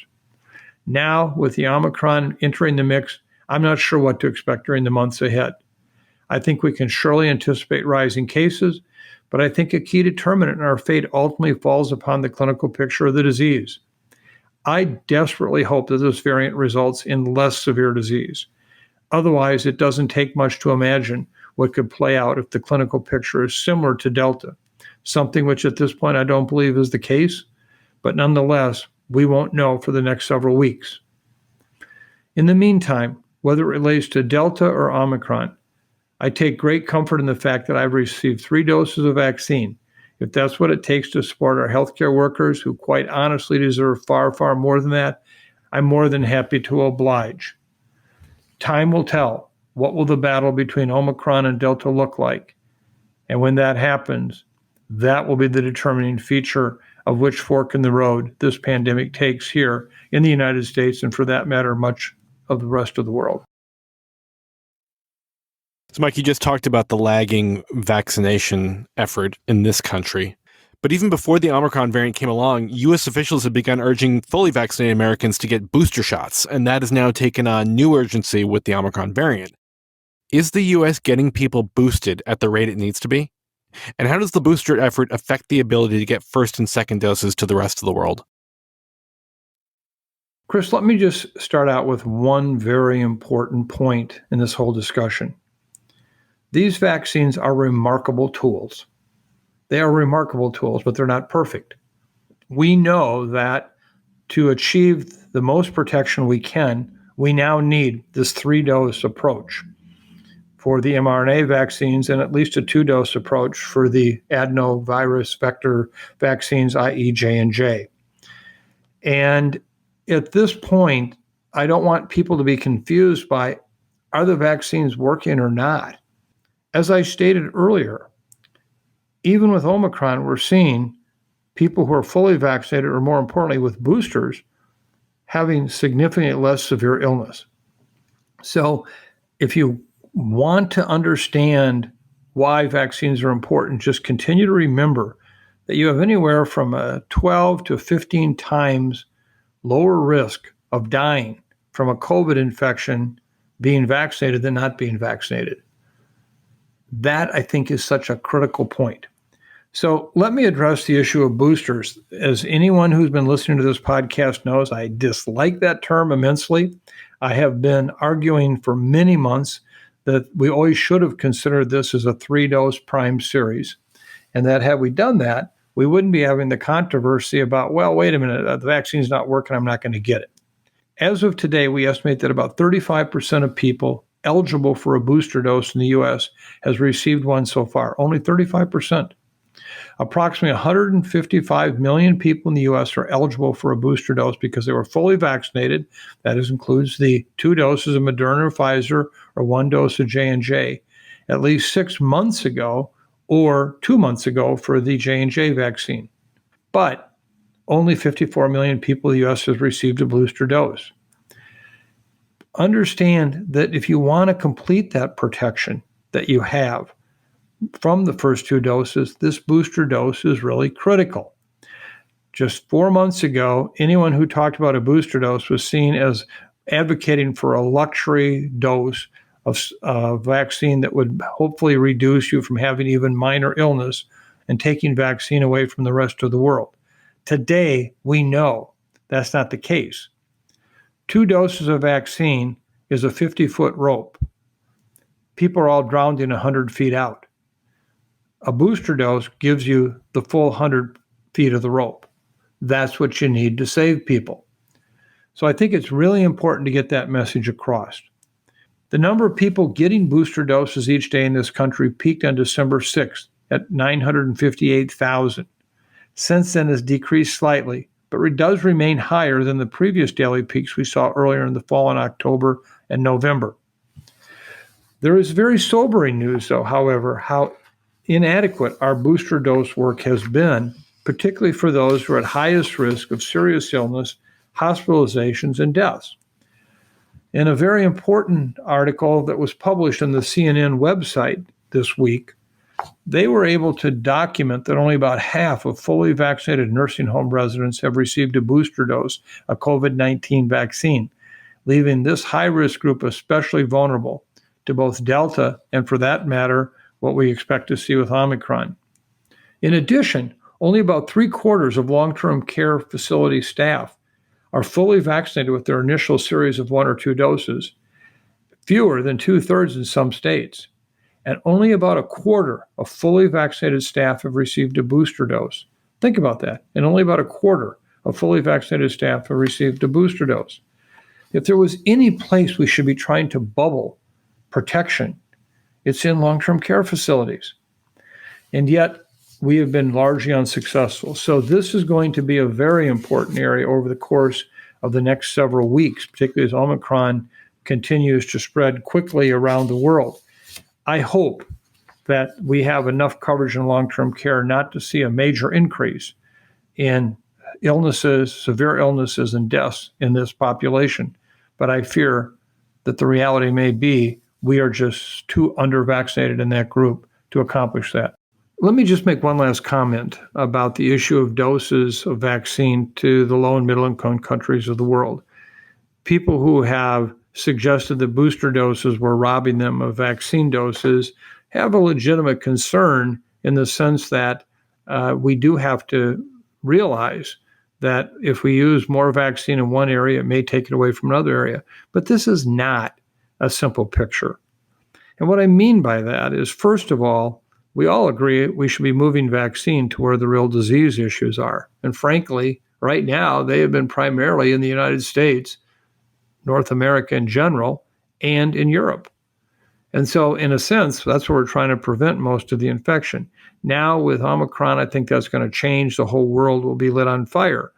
Now, with the Omicron entering the mix, I'm not sure what to expect during the months ahead. I think we can surely anticipate rising cases, but I think a key determinant in our fate ultimately falls upon the clinical picture of the disease. I desperately hope that this variant results in less severe disease. Otherwise, it doesn't take much to imagine what could play out if the clinical picture is similar to Delta, something which at this point I don't believe is the case, but nonetheless, we won't know for the next several weeks. In the meantime, whether it relates to Delta or Omicron, I take great comfort in the fact that I've received 3 doses of vaccine. If that's what it takes to support our healthcare workers, who quite honestly deserve far, far more than that, I'm more than happy to oblige. Time will tell. What will the battle between Omicron and Delta look like? And when that happens, that will be the determining feature of which fork in the road this pandemic takes here in the United States, and for that matter, much of the rest of the world. So, Mike, you just talked about the lagging vaccination effort in this country. But even before the Omicron variant came along, U.S. officials had begun urging fully vaccinated Americans to get booster shots, and that has now taken on new urgency with the Omicron variant. Is the U.S. getting people boosted at the rate it needs to be? And how does the booster effort affect the ability to get first and second doses to the rest of the world? Chris, let me just start out with one very important point in this whole discussion. These vaccines are remarkable tools. They are remarkable tools, but they're not perfect. We know that to achieve the most protection we can, we now need this 3-dose approach for the mRNA vaccines and at least a 2-dose approach for the adenovirus vector vaccines, i.e. J&J. And at this point, I don't want people to be confused by, are the vaccines working or not? As I stated earlier, even with Omicron, we're seeing people who are fully vaccinated, or more importantly with boosters, having significantly less severe illness. So if you want to understand why vaccines are important, just continue to remember that you have anywhere from a 12 to 15 times lower risk of dying from a COVID infection being vaccinated than not being vaccinated. That, I think, is such a critical point. So let me address the issue of boosters. As anyone who's been listening to this podcast knows, I dislike that term immensely. I have been arguing for many months that we always should have considered this as a 3-dose prime series, and that had we done that, we wouldn't be having the controversy about, well, wait a minute, the vaccine's not working, I'm not going to get it. As of today, we estimate that about 35% of people eligible for a booster dose in the U.S. has received one so far, only 35%. Approximately 155 million people in the U.S. are eligible for a booster dose because they were fully vaccinated. That includes the 2 doses of Moderna or Pfizer or 1 dose of J&J at least 6 months ago or 2 months ago for the J&J vaccine. But only 54 million people in the U.S. has received a booster dose. Understand that if you want to complete that protection that you have from the first 2 doses, this booster dose is really critical. Just 4 months ago, anyone who talked about a booster dose was seen as advocating for a luxury dose of vaccine that would hopefully reduce you from having even minor illness and taking vaccine away from the rest of the world. Today, we know that's not the case. 2 doses of vaccine is a 50-foot rope. People are all drowned in 100 feet out. A booster dose gives you the full 100 feet of the rope. That's what you need to save people. So I think it's really important to get that message across. The number of people getting booster doses each day in this country peaked on December 6th at 958,000. Since then, has decreased slightly, but it does remain higher than the previous daily peaks we saw earlier in the fall in October and November. There is very sobering news, though, however, how inadequate our booster dose work has been particularly for those who are at highest risk of serious illness, hospitalizations, and deaths. In a very important article that was published on the CNN website this week, they were able to document that only about half of fully vaccinated nursing home residents have received a booster dose of COVID-19 vaccine, leaving this high-risk group especially vulnerable to both Delta and, for that matter, what we expect to see with Omicron. In addition, only about 3/4 of long-term care facility staff are fully vaccinated with their initial series of 1 or 2 doses, fewer than 2/3 in some states. And only about 1/4 of fully vaccinated staff have received a booster dose. Think about that. And only about 1/4 of fully vaccinated staff have received a booster dose. If there was any place we should be trying to bubble protection, it's in long-term care facilities. And yet, we have been largely unsuccessful. So this is going to be a very important area over the course of the next several weeks, particularly as Omicron continues to spread quickly around the world. I hope that we have enough coverage in long-term care not to see a major increase in illnesses, severe illnesses, and deaths in this population. But I fear that the reality may be we are just too under-vaccinated in that group to accomplish that. Let me just make one last comment about the issue of doses of vaccine to the low and middle income countries of the world. People who have suggested that booster doses were robbing them of vaccine doses have a legitimate concern in the sense that we do have to realize that if we use more vaccine in one area, it may take it away from another area. But this is not a simple picture. And what I mean by that is, first of all, we all agree we should be moving vaccine to where the real disease issues are. And frankly, right now, they have been primarily in the United States, North America in general, and in Europe. And so, in a sense, that's where we're trying to prevent most of the infection. Now, with Omicron, I think that's going to change. The whole world will be lit on fire.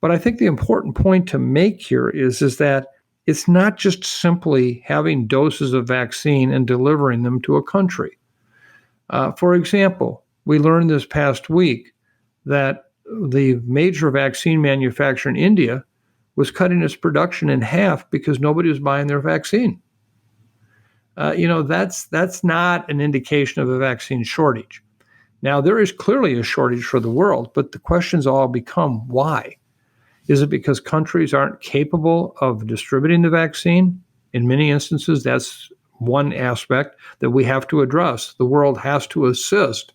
But I think the important point to make here is that it's not just simply having doses of vaccine and delivering them to a country. For example, we learned this past week that the major vaccine manufacturer in India was cutting its production in half because nobody was buying their vaccine. That's not an indication of a vaccine shortage. Now, there is clearly a shortage for the world, but the questions all become why? Is it because countries aren't capable of distributing the vaccine? In many instances, that's one aspect that we have to address. The world has to assist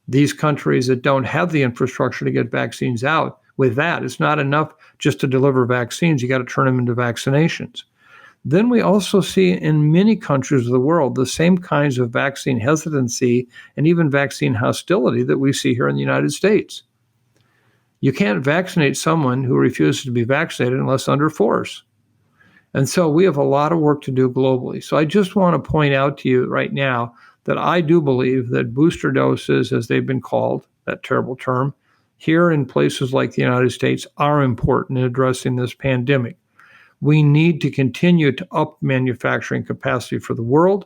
these countries that don't have the infrastructure to get vaccines out with that. It's not enough just to deliver vaccines. You got to turn them into vaccinations. Then we also see in many countries of the world the same kinds of vaccine hesitancy and even vaccine hostility that we see here in the United States. You can't vaccinate someone who refuses to be vaccinated unless under force. And so we have a lot of work to do globally. So I just want to point out to you right now that I do believe that booster doses, as they've been called, that terrible term, here in places like the United States are important in addressing this pandemic. We need to continue to up manufacturing capacity for the world,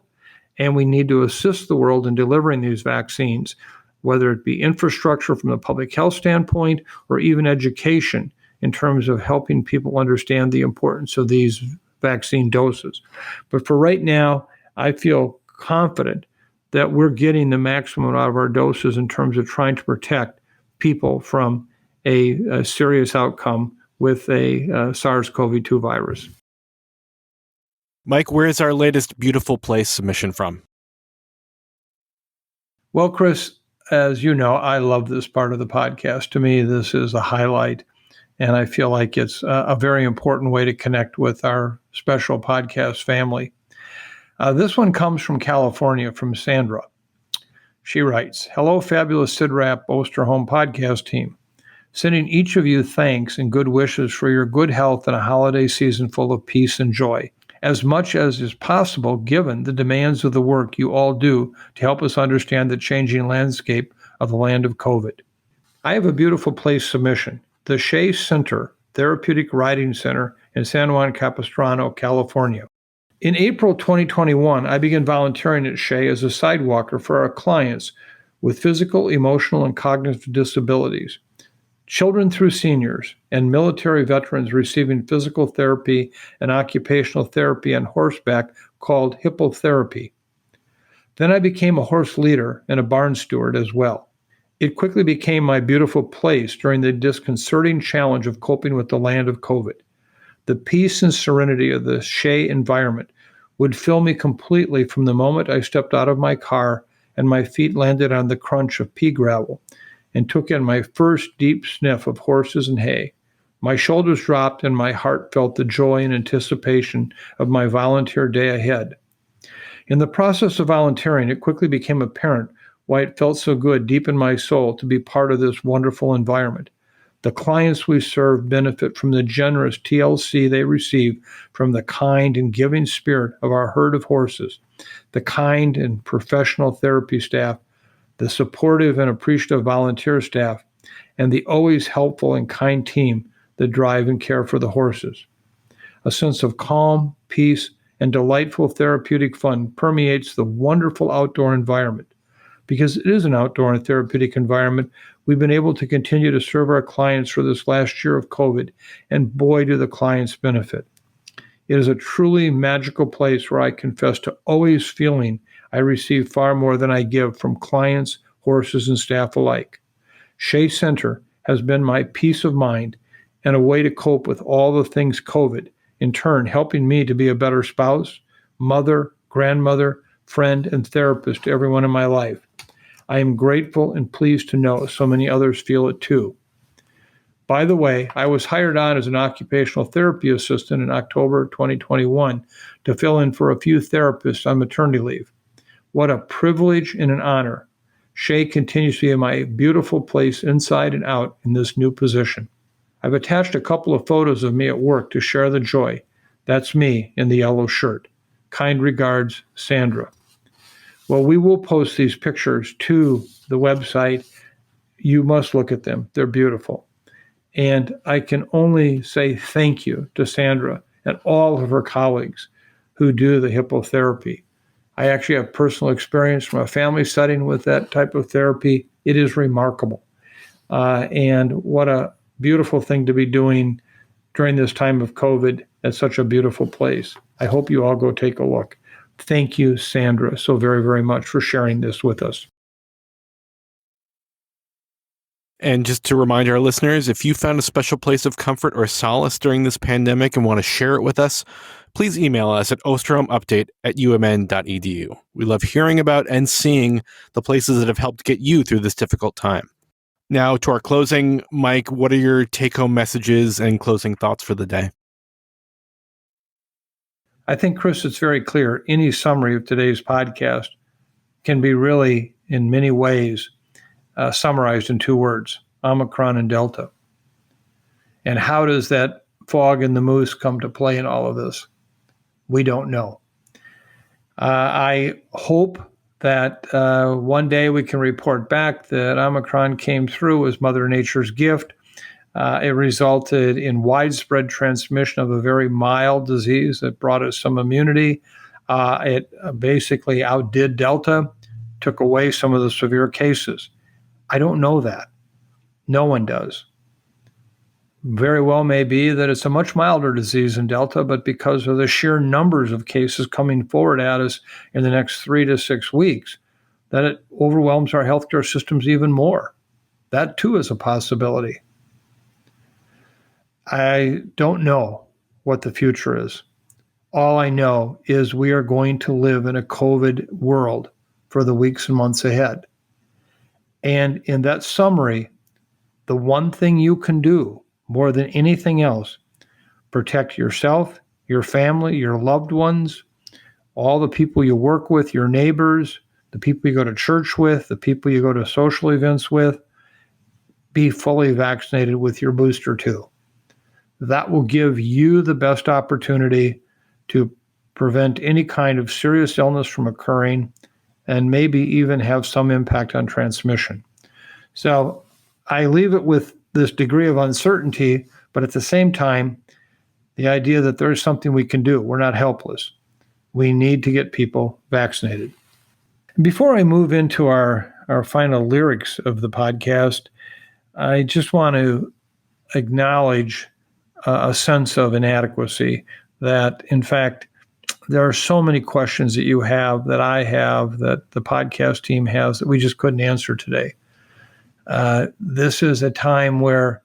and we need to assist the world in delivering these vaccines, whether it be infrastructure from the public health standpoint or even education in terms of helping people understand the importance of these vaccine doses. But for right now, I feel confident that we're getting the maximum out of our doses in terms of trying to protect people from a serious outcome with a SARS-CoV-2 virus. Mike, where is our latest Beautiful Place submission from? Well, Chris, as you know, I love this part of the podcast. To me, this is a highlight. And I feel like it's a very important way to connect with our special podcast family. This one comes from California, from Sandra. She writes, "Hello, fabulous Sidrap Osterholm podcast team. Sending each of you thanks and good wishes for your good health and a holiday season full of peace and joy, as much as is possible given the demands of the work you all do to help us understand the changing landscape of the land of COVID. I have a beautiful place submission. The Shea Center Therapeutic Riding Center in San Juan Capistrano, California. In April 2021, I began volunteering at Shea as a sidewalker for our clients with physical, emotional, and cognitive disabilities, children through seniors, and military veterans receiving physical therapy and occupational therapy on horseback called hippotherapy. Then I became a horse leader and a barn steward as well. It quickly became my beautiful place during the disconcerting challenge of coping with the land of COVID. The peace and serenity of the Shea environment would fill me completely from the moment I stepped out of my car and my feet landed on the crunch of pea gravel and took in my first deep sniff of horses and hay. My shoulders dropped and my heart felt the joy and anticipation of my volunteer day ahead. In the process of volunteering, it quickly became apparent why it felt so good deep in my soul to be part of this wonderful environment. The clients we serve benefit from the generous TLC they receive from the kind and giving spirit of our herd of horses, the kind and professional therapy staff, the supportive and appreciative volunteer staff, and the always helpful and kind team that drive and care for the horses. A sense of calm, peace, and delightful therapeutic fun permeates the wonderful outdoor environment. Because it is an outdoor and therapeutic environment, we've been able to continue to serve our clients for this last year of COVID, and boy, do the clients benefit. It is a truly magical place where I confess to always feeling I receive far more than I give from clients, horses, and staff alike. Shea Center has been my peace of mind and a way to cope with all the things COVID, in turn helping me to be a better spouse, mother, grandmother, friend, and therapist to everyone in my life. I am grateful and pleased to know so many others feel it too. By the way, I was hired on as an occupational therapy assistant in October 2021 to fill in for a few therapists on maternity leave. What a privilege and an honor. Shea continues to be my beautiful place inside and out in this new position. I've attached a couple of photos of me at work to share the joy. That's me in the yellow shirt. Kind regards, Sandra. Well, we will post these pictures to the website. You must look at them. They're beautiful. And I can only say thank you to Sandra and all of her colleagues who do the hippotherapy. I actually have personal experience from a family setting with that type of therapy. It is remarkable. And what a beautiful thing to be doing during this time of COVID at such a beautiful place. I hope you all go take a look. Thank you, Sandra, so very, very much for sharing this with us. And just to remind our listeners, if you found a special place of comfort or solace during this pandemic and want to share it with us, please email us at osterholmupdate@umn.edu. We love hearing about and seeing the places that have helped get you through this difficult time. Now to our closing. Mike, what are your take-home messages and closing thoughts for the day? I think, Chris, it's very clear. Any summary of today's podcast can be really, in many ways, summarized in 2 words: Omicron and Delta. And how does that fog and the moose come to play in all of this? We don't know. I hope that one day we can report back that Omicron came through as Mother Nature's gift. It resulted in widespread transmission of a very mild disease that brought us some immunity. It basically outdid Delta, took away some of the severe cases. I don't know that. No one does. Very well may be that it's a much milder disease than Delta, but because of the sheer numbers of cases coming forward at us in the next 3 to 6 weeks, that it overwhelms our healthcare systems even more. That too is a possibility. I don't know what the future is. All I know is we are going to live in a COVID world for the weeks and months ahead. And in that summary, the one thing you can do more than anything else, protect yourself, your family, your loved ones, all the people you work with, your neighbors, the people you go to church with, the people you go to social events with. Be fully vaccinated with your booster too. That will give you the best opportunity to prevent any kind of serious illness from occurring and maybe even have some impact on transmission. So I leave it with this degree of uncertainty, but at the same time, the idea that there's something we can do. We're not helpless. We need to get people vaccinated. Before I move into our our final lyrics of the podcast, I just want to acknowledge a sense of inadequacy that, in fact, there are so many questions that you have, that I have, that the podcast team has, that we just couldn't answer today. This is a time where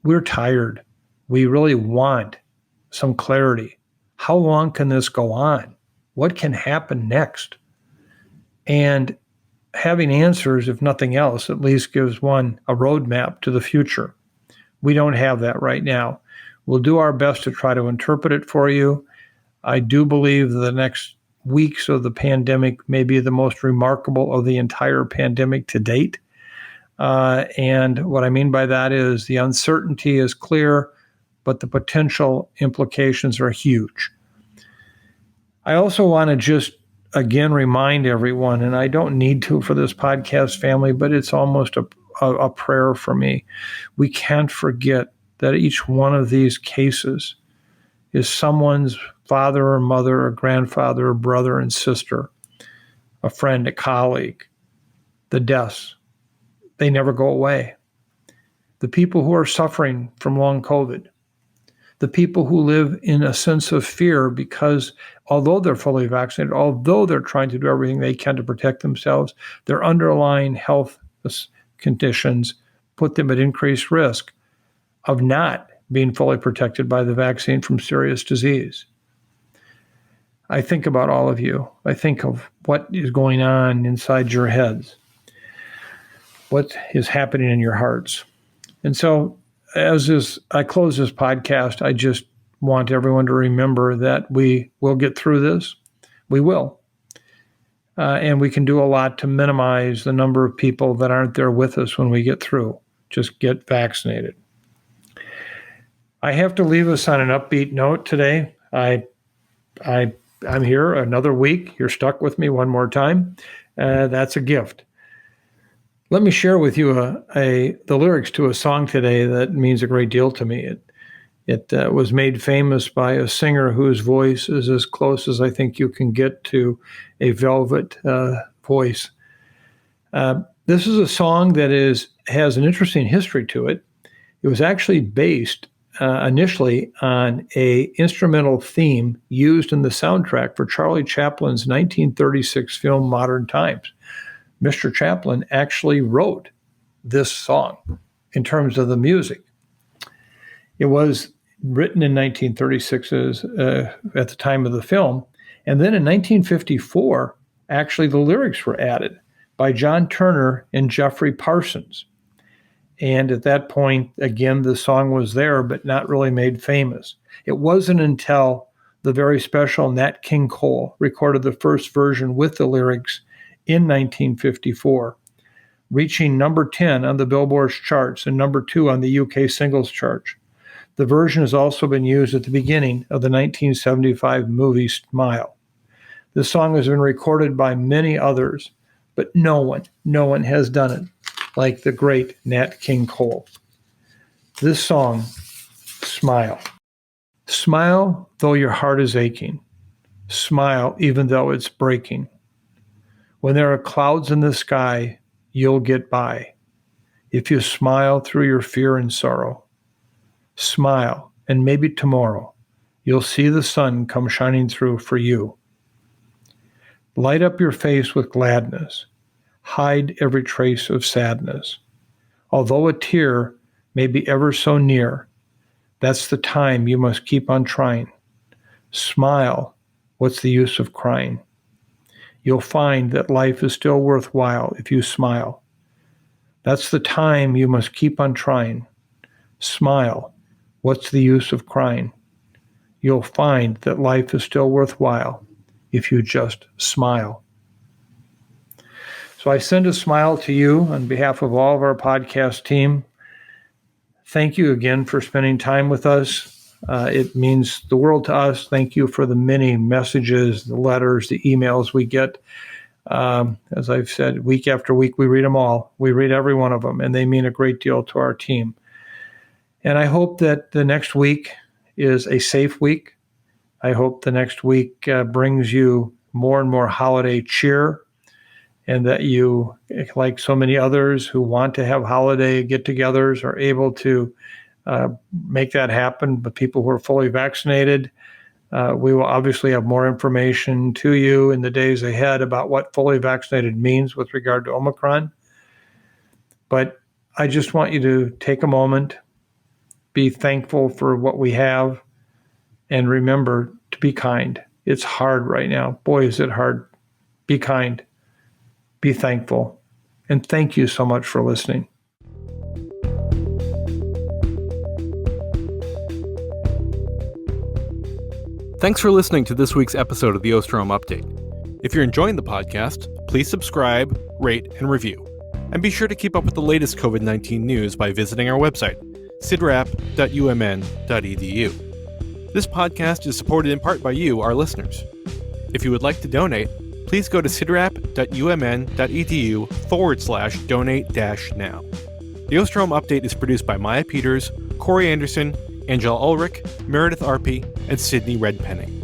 we're tired. We really want some clarity. How long can this go on? What can happen next? And having answers, if nothing else, at least gives one a roadmap to the future. We don't have that right now. We'll do our best to try to interpret it for you. I do believe the next weeks of the pandemic may be the most remarkable of the entire pandemic to date. And what I mean by that is the uncertainty is clear, but the potential implications are huge. I also want to just again remind everyone, and I don't need to for this podcast family, but it's almost a prayer for me. We can't forget that each one of these cases is someone's father or mother or grandfather or brother and sister, a friend, a colleague. The deaths, they never go away. The people who are suffering from long COVID, the people who live in a sense of fear because although they're fully vaccinated, although they're trying to do everything they can to protect themselves, their underlying health conditions put them at increased risk of not being fully protected by the vaccine from serious disease. I think about all of you. I think of what is going on inside your heads, what is happening in your hearts. And so as I close this podcast, I just want everyone to remember that we will get through this. We will. And we can do a lot to minimize the number of people that aren't there with us when we get through. Just get vaccinated. I have to leave us on an upbeat note today. I'm here another week. You're stuck with me one more time. That's a gift. Let me share with you the lyrics to a song today that means a great deal to me. It was made famous by a singer whose voice is as close as I think you can get to a velvet voice. This is a song that has an interesting history to it. It was actually based initially on a instrumental theme used in the soundtrack for Charlie Chaplin's 1936 film Modern Times. Mr. Chaplin actually wrote this song in terms of the music. It was written in 1936 at the time of the film. And then in 1954, actually the lyrics were added by John Turner and Jeffrey Parsons. And at that point, again, the song was there, but not really made famous. It wasn't until the very special Nat King Cole recorded the first version with the lyrics in 1954, reaching number 10 on the Billboard charts and number 2 on the UK singles chart. The version has also been used at the beginning of the 1975 movie Smile. This song has been recorded by many others, but no one has done it like the great Nat King Cole. This song, Smile. Smile though your heart is aching. Smile even though it's breaking. When there are clouds in the sky, you'll get by. If you smile through your fear and sorrow. Smile, and maybe tomorrow you'll see the sun come shining through for you. Light up your face with gladness. Hide every trace of sadness. Although a tear may be ever so near, that's the time you must keep on trying. Smile, what's the use of crying? You'll find that life is still worthwhile if you smile. That's the time you must keep on trying. Smile, what's the use of crying? You'll find that life is still worthwhile if you just smile. So I send a smile to you on behalf of all of our podcast team. Thank you again for spending time with us. It means the world to us. Thank you for the many messages, the letters, the emails we get. As I've said, week after week, we read them all. We read every one of them, and they mean a great deal to our team. And I hope that the next week is a safe week. I hope the next week brings you more and more holiday cheer and that you, like so many others who want to have holiday get-togethers, are able to make that happen with people who are fully vaccinated. We will obviously have more information to you in the days ahead about what fully vaccinated means with regard to Omicron. But I just want you to take a moment, be thankful for what we have, and remember to be kind. It's hard right now. Boy, is it hard. Be kind. Be thankful. And thank you so much for listening. Thanks for listening to this week's episode of the Osterholm Update. If you're enjoying the podcast, please subscribe, rate, and review. And be sure to keep up with the latest COVID-19 news by visiting our website, sidrap.umn.edu. This podcast is supported in part by you, our listeners. If you would like to donate, please go to sidrap.umn.edu/donate-now. The Osterholm Update is produced by Maya Peters, Corey Anderson, Angela Ulrich, Meredith Arpey, and Sydney Redpenning.